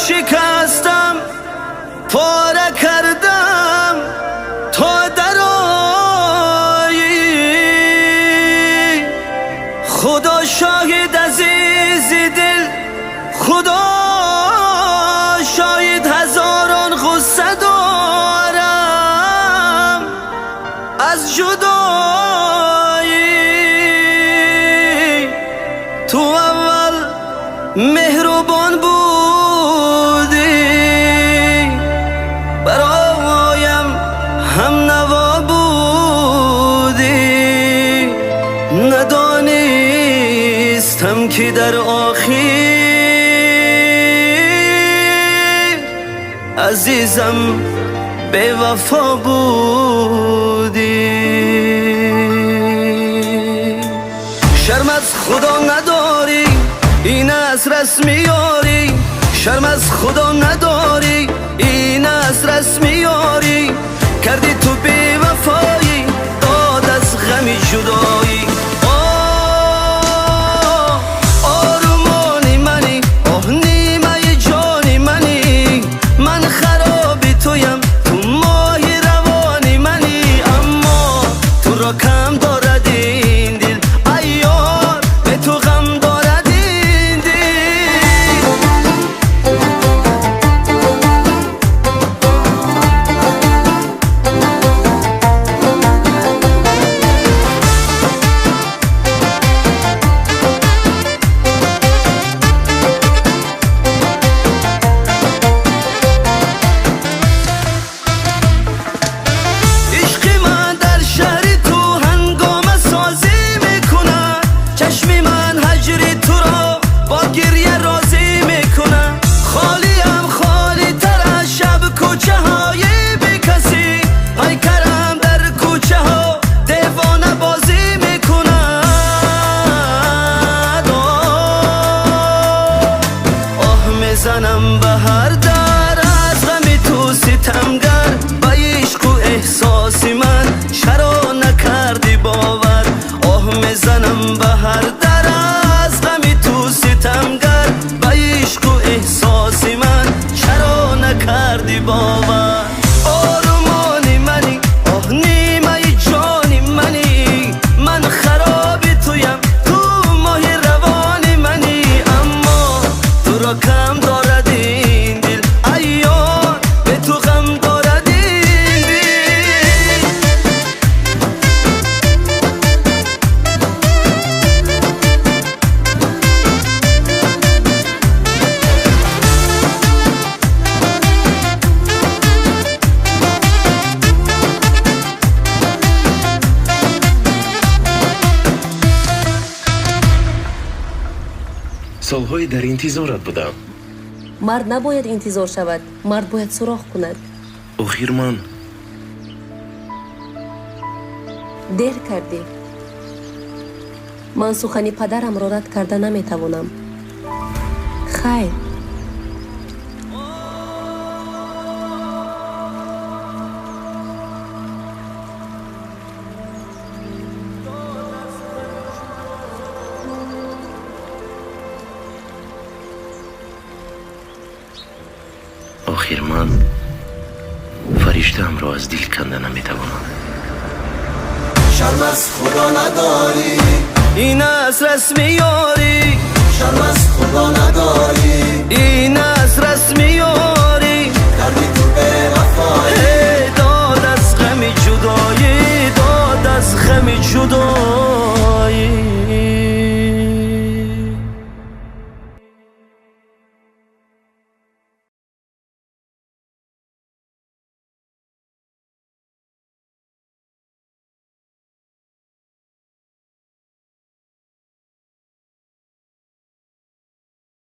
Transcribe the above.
شکستم پاره کردم تا درایی خدا شاهد عزیز دل خدا شاهد هزاران غصه دارم از جدایی تو اول مهربان بودی برایم هم نوا بودی ندانستم که در آخر عزیزم به وفا بودی شرم از خدا نداری این از رسمی یاری شرم از خدا نداری این از رسمی یاری کردی تو بی وفایی داد از غمی جدایی آرمانی منی آه نیمه جانی منی من خرابی تویم تو ماهی روانی منی اما تو را کم دارد این دل ایار به تو غم دارد این دل زنم به هر در از غم تو ستمگر با عشق و احساس من چرا نکردی باور آه میزنم به هر در از غم تو ستمگر با عشق و احساس من چرا نکردی باور آرمانی منی آه نیمه جانی منی من خرابی تویم تو ماه روانی منی اما تو را کم دارد این دل ایار به تو غم دارد این دل سالهای در انتظارت بودم. مرد نباید انتظار شود مرد باید سراغ کند آخر من دیر کردی من سخنی پدرم را رد کرده نمیتوانم خیر آخر من فرشته‌ام را از دل کنده نمیتوانم شرم از خدا نداری این از رسمی یاری شرم از خدا نداری این از رسمی